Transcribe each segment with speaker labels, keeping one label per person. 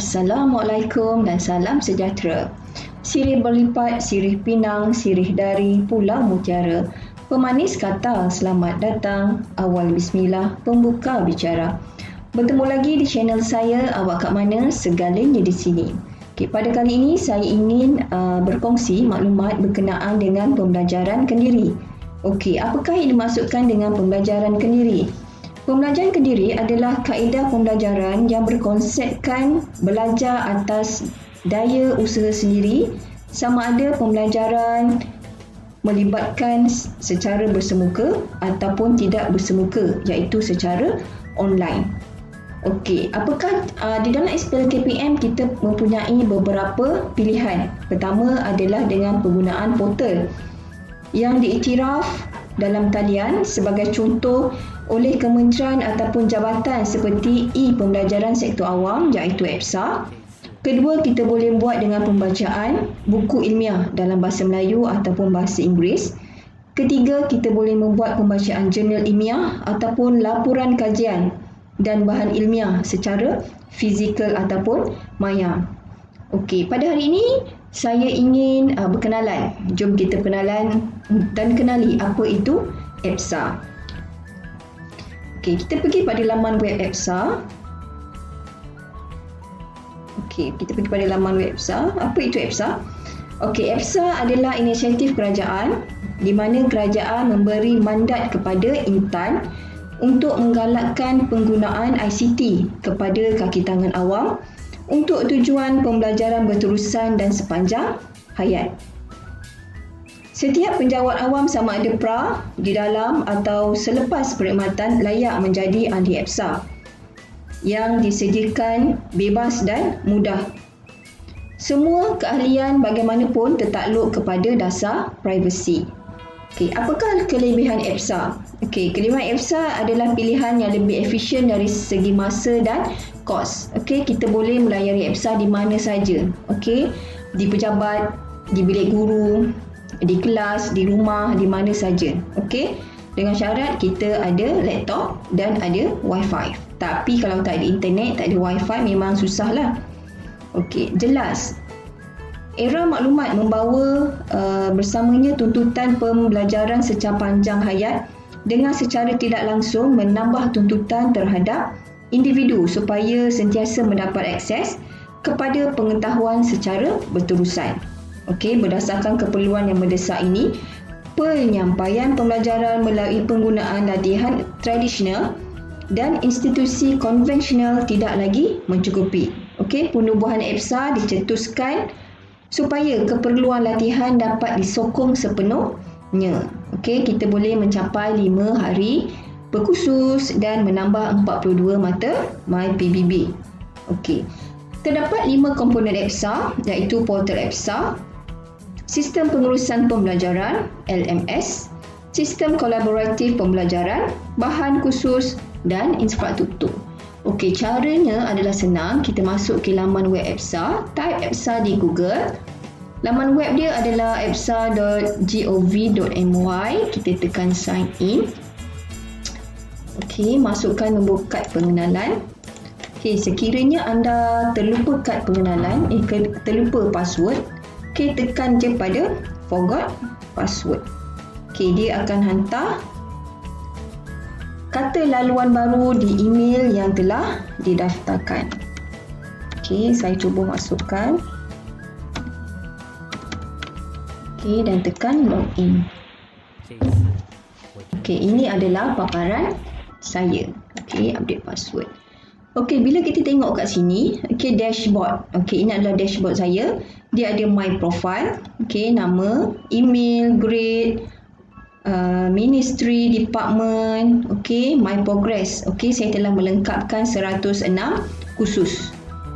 Speaker 1: Assalamualaikum dan salam sejahtera. Sirih berlipat, sirih pinang, sirih dari Pulau Mutiara. Pemanis kata selamat datang, awal bismillah, pembuka bicara. Bertemu lagi di channel saya, awak kat mana, segalanya di sini. Okay, pada kali ini saya ingin berkongsi maklumat berkenaan dengan pembelajaran kendiri. Okey, apakah yang dimaksudkan dengan pembelajaran kendiri? Pembelajaran kendiri adalah kaedah pembelajaran yang berkonsepkan belajar atas daya usaha sendiri, sama ada pembelajaran melibatkan secara bersemuka ataupun tidak bersemuka, iaitu secara online. Okey, apakah di dalam SPLKPM kita mempunyai beberapa pilihan. Pertama adalah dengan penggunaan portal yang diiktiraf dalam talian sebagai contoh oleh kementerian ataupun jabatan seperti E-Pembelajaran Sektor Awam iaitu EPSA. Kedua, kita boleh buat dengan pembacaan buku ilmiah dalam bahasa Melayu ataupun bahasa Inggeris. Ketiga, kita boleh membuat pembacaan jurnal ilmiah ataupun laporan kajian dan bahan ilmiah secara fizikal ataupun maya. Okey, pada hari ini saya ingin berkenalan. Jom kita perkenalan dan kenali apa itu EPSA. Okey, kita pergi pada laman web EPSA. Okey, kita pergi pada laman web EPSA. Apa itu EPSA? Okey, EPSA adalah inisiatif kerajaan di mana kerajaan memberi mandat kepada Intan untuk menggalakkan penggunaan ICT kepada kaki tangan awam untuk tujuan pembelajaran berterusan dan sepanjang hayat. Setiap penjawat awam sama ada pra, di dalam atau selepas perkhidmatan layak menjadi ahli EPSA yang disediakan bebas dan mudah. Semua keahlian bagaimanapun tertakluk kepada dasar privasi. Okey, apakah kelebihan EPSA? Okey, kelebihan EPSA adalah pilihan yang lebih efisien dari segi masa dan kos. Okey, kita boleh melayari EPSA di mana saja. Okey, di pejabat, di bilik guru, di kelas, di rumah, di mana saja. Okey, dengan syarat kita ada laptop dan ada wifi. Tapi kalau tak ada internet, tak ada wifi, memang susahlah. Okey, jelas. Era maklumat membawa bersamanya tuntutan pembelajaran secara panjang hayat dengan secara tidak langsung menambah tuntutan terhadap individu supaya sentiasa mendapat akses kepada pengetahuan secara berterusan. Okey, berdasarkan keperluan yang mendesak ini, penyampaian pembelajaran melalui penggunaan latihan tradisional dan institusi konvensional tidak lagi mencukupi. Okey, penubuhan EPSA dicetuskan supaya keperluan latihan dapat disokong sepenuhnya. Okey, kita boleh mencapai 5 hari berkursus dan menambah 42 mata MyPBB. Okey, terdapat 5 komponen EPSA iaitu portal EPSA, sistem pengurusan pembelajaran LMS, sistem kolaboratif pembelajaran, bahan khusus dan infrastruktur. Okey, caranya adalah senang. Kita masuk ke laman web EPSA, type EPSA di Google. Laman web dia adalah epsa.gov.my. Kita tekan sign in. Okey, masukkan nombor kad pengenalan. Okey, sekiranya anda terlupa kad pengenalan, terlupa password, okey, tekan je pada forgot password. Okey, dia akan hantar kata laluan baru di email yang telah didaftarkan. Okey, saya cuba masukkan. Okey, dan tekan login. Okey, ini adalah paparan saya. Okey, update password. Okey, bila kita tengok kat sini, okey, dashboard. Okey, ini adalah dashboard saya. Dia ada my profile, okey, nama, email, grade, ministry, department, okey, my progress. Okey, saya telah melengkapkan 106 kursus.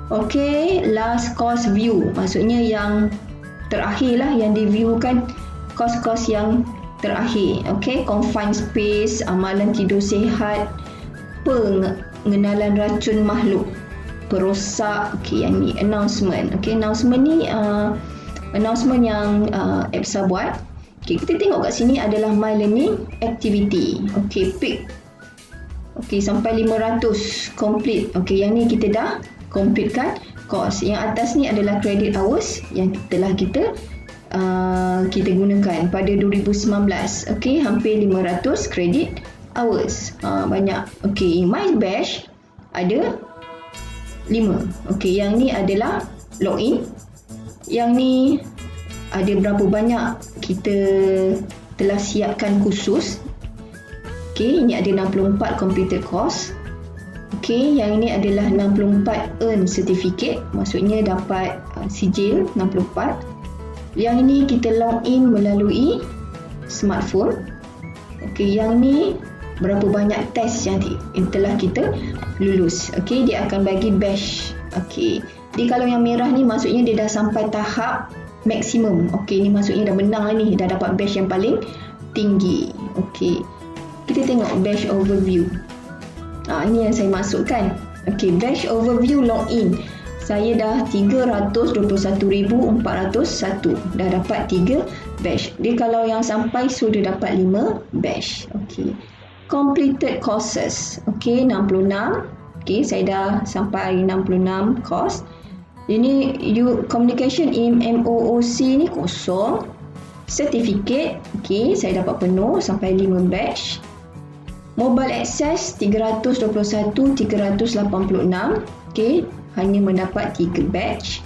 Speaker 1: Okey, last course view, maksudnya yang terakhir lah, yang di-viewkan kos-kos yang terakhir. Okey, confined space, amalan tidur sihat, pengenalan racun makhluk, perosak. Okey, yang ni announcement. Okey, announcement ni announcement yang EPSA buat. Okey, kita tengok kat sini adalah my learning activity. Okey, peak. Okey, sampai 500 complete. Okey, yang ni kita dah completekan cost. Yang atas ni adalah credit hours yang telah kita gunakan pada 2019. Okey, hampir 500 credit hours. Banyak. Okey, my batch ada 5. Okey, yang ni adalah login. Yang ni ada berapa banyak kita telah siapkan khusus. Okey, ini ada 64 computer course. Okey, yang ini adalah 64 earn certificate, maksudnya dapat sijil 64. Yang ini kita login melalui smartphone. Okey, yang ni berapa banyak test yang telah kita lulus. Okey, dia akan bagi badge. Okey, jadi kalau yang merah ni maksudnya dia dah sampai tahap maksimum. Okey, ni maksudnya dah menang lah ni, dah dapat badge yang paling tinggi. Okey, kita tengok badge overview. Ini yang saya masukkan. Okey, badge overview login. Saya dah 321,401. Dah dapat 3 badge. Dia kalau yang sampai sudah dapat 5 badge. Okey. Completed courses. Okey, 66. Okey, saya dah sampai 66 course. Ini communication in MOOC ni kosong. Certificate. Okey, saya dapat penuh sampai 5 badge. Mobile access 321,386. Okey, hanya mendapat 3 batch.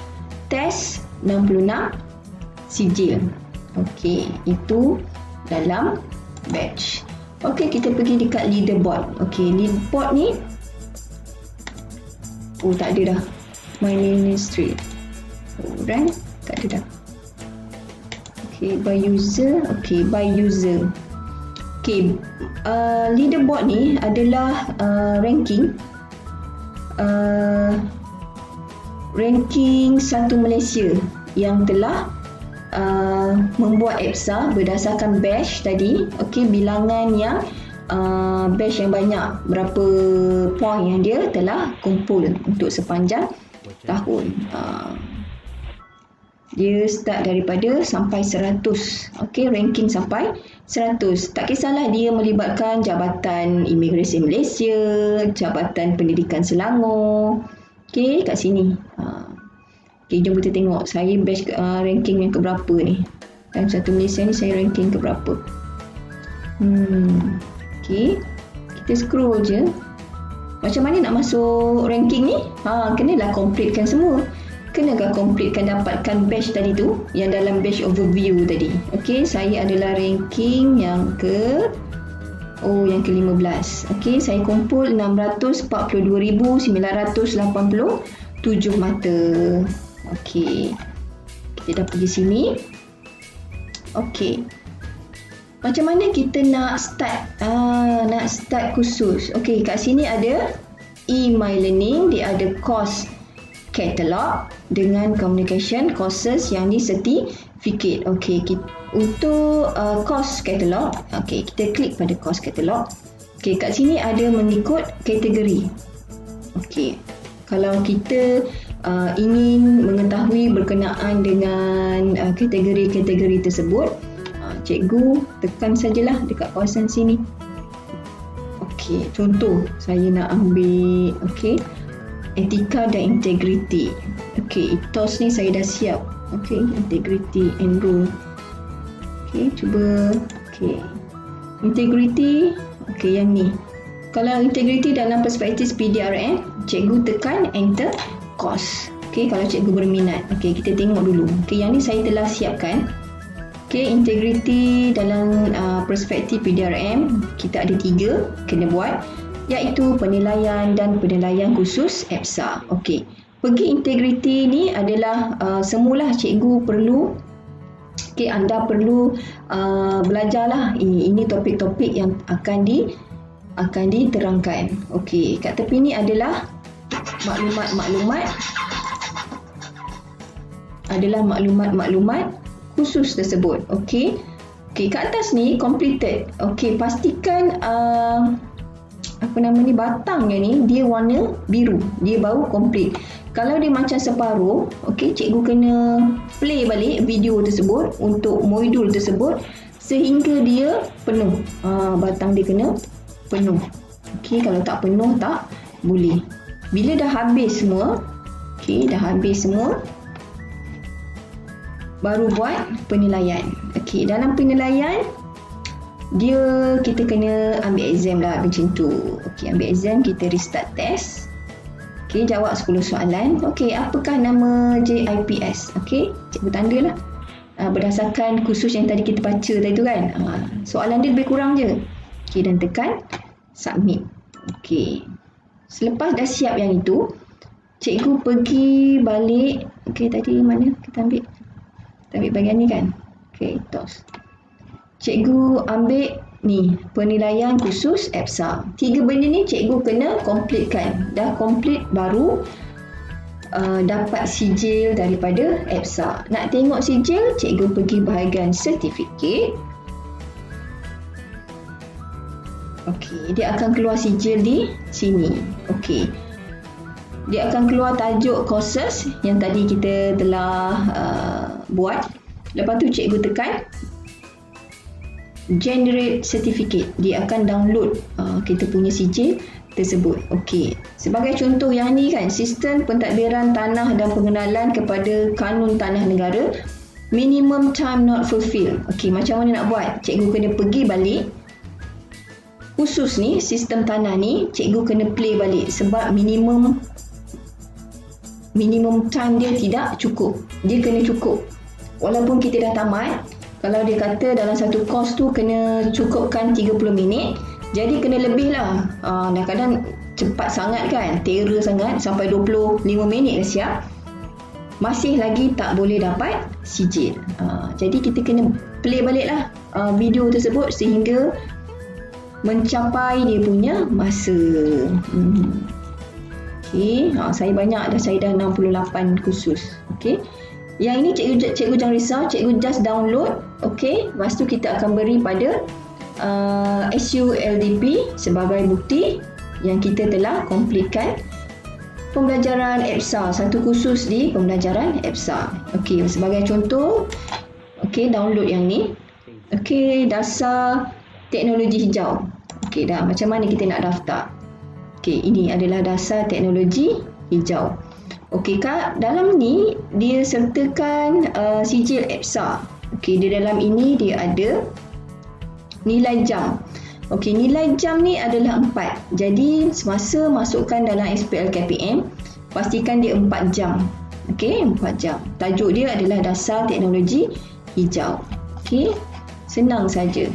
Speaker 1: Test 66 sijil. Okey, itu dalam batch. Okey, kita pergi dekat leaderboard. Okey, leaderboard ni tak ada dah. My ministry. Rank tak ada dah. Okey, by user. Okey, by user. Okey, leaderboard ni adalah ranking satu Malaysia yang telah membuat EPSA berdasarkan batch tadi. Okey, bilangan yang batch yang banyak, berapa point yang dia telah kumpul untuk sepanjang tahun. Dia start daripada sampai 100. Okey, ranking sampai 100. Tak kisahlah dia melibatkan Jabatan Imigresen Malaysia, Jabatan Pendidikan Selangor. Okey, kat sini. Okey, jom kita tengok saya batch ranking yang keberapa ni. Dalam satu Malaysia ni saya ranking keberapa. Okey, kita scroll je. Macam mana nak masuk ranking ni? Kenalah completekan semua. Kenalah completekan, dapatkan batch tadi tu yang dalam batch overview tadi. Okey, saya adalah ranking yang ke-15. Okey, saya kumpul 642,987 mata. Okey, kita dah pergi sini. Okey, macam mana kita nak start? Nak start khusus. Okey, kat sini ada e-my-learning, dia ada course catalog dengan communication courses yang ni certificate. Okey, untuk course catalog, okey, kita klik pada course catalog. Okey, kat sini ada mengikut kategori. Okey, kalau kita ingin mengetahui berkenaan dengan kategori-kategori tersebut, cikgu tekan sajalah dekat kawasan sini. Okey, contoh saya nak ambil etika dan integriti. Okey, ethos ni saya dah siap. Okey, integrity and rule. Okey, cuba. Okey, integrity. Okey, yang ni. Kalau integrity dalam perspektif PDRM, cikgu tekan enter course. Okey, kalau cikgu berminat. Okey, kita tengok dulu. Okey, yang ni saya telah siapkan. Okey, integrity dalam perspektif PDRM kita ada 3 kena buat, iaitu penilaian dan penilaian khusus EPSA. Okey, pergi integriti ni adalah semula cikgu perlu, anda perlu belajarlah ini topik-topik yang akan diterangkan. Okey, kat tepi ni adalah maklumat khusus tersebut. Okey, kat atas ni completed. Okey, pastikan batangnya ni dia warna biru, dia baru complete. Kalau dia macam separuh, okey, cikgu kena play balik video tersebut untuk modul tersebut sehingga dia penuh. Batang dia kena penuh. Okey, kalau tak penuh tak boleh. Bila dah habis semua, Okey, dah habis semua. Baru buat penilaian. Okey, dalam penilaian kita kena ambil exam lah macam tu. Okey, ambil exam, kita restart test. Okey, jawab 10 soalan. Okey, apakah nama JIPS? Okey, cikgu tanda lah. Berdasarkan kursus yang tadi kita baca tadi tu kan. Soalan dia lebih kurang je. Okey, dan tekan submit. Okey. Selepas dah siap yang itu, cikgu pergi balik. Okey, tadi mana kita ambil? Kita ambil bahagian ni kan? Okey, tos. Cikgu ambil ni, penilaian khusus EPSA. 3 benda ni cikgu kena completekan. Dah complete baru dapat sijil daripada EPSA. Nak tengok sijil, cikgu pergi bahagian sertifikat. Okey, dia akan keluar sijil di sini. Okey. Dia akan keluar tajuk courses yang tadi kita telah buat. Lepas tu cikgu tekan generate certificate. Dia akan download kita punya sijil tersebut. Okey. Sebagai contoh yang ni kan, sistem pentadbiran tanah dan pengenalan kepada kanun tanah negara, minimum time not fulfilled. Okey, macam mana nak buat? Cikgu kena pergi balik. Khusus ni, sistem tanah ni, cikgu kena play balik sebab minimum time dia tidak cukup. Dia kena cukup. Walaupun kita dah tamat, kalau dia kata dalam satu course tu kena cukupkan 30 minit, jadi kena lebih lah. Kadang-kadang cepat sangat kan, terror sangat, sampai 25 minit dah siap, masih lagi tak boleh dapat sijil. Jadi kita kena play balik lah video tersebut sehingga mencapai dia punya masa. Okey, saya dah 68 kursus. Okey. Yang ini cikgu jangan risau, cikgu just download. Okey, lepas tu kita akan beri pada SULDP sebagai bukti yang kita telah completekan pembelajaran EPSA, satu kursus di pembelajaran EPSA. Okey, sebagai contoh, okey, download yang ni. Okey, dasar teknologi hijau. Okey, dah macam mana kita nak daftar? Okey, ini adalah dasar teknologi hijau. Okey Kak, dalam ni dia sertakan sijil EPSA. Okey, di dalam ini dia ada nilai jam. Okey, nilai jam ni adalah 4. Jadi semasa masukkan dalam SPL KPM, pastikan dia 4 jam. Okey, 4 jam. Tajuk dia adalah dasar teknologi hijau. Okey, senang saja.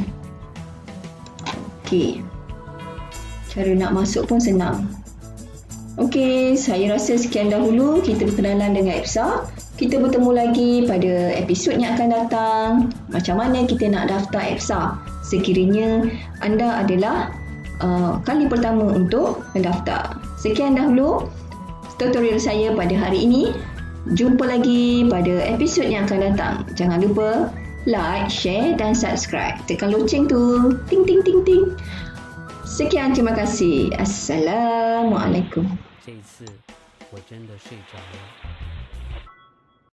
Speaker 1: Okey, cara nak masuk pun senang. Okey, saya rasa sekian dahulu kita berkenalan dengan EPSA. Kita bertemu lagi pada episod yang akan datang. Macam mana kita nak daftar EPSA sekiranya anda adalah kali pertama untuk mendaftar. Sekian dahulu tutorial saya pada hari ini. Jumpa lagi pada episod yang akan datang. Jangan lupa like, share dan subscribe. Tekan loceng tu. Ting ting ting ting. Sekian, terima kasih. Assalamualaikum.
Speaker 2: 这一次我真的睡着了。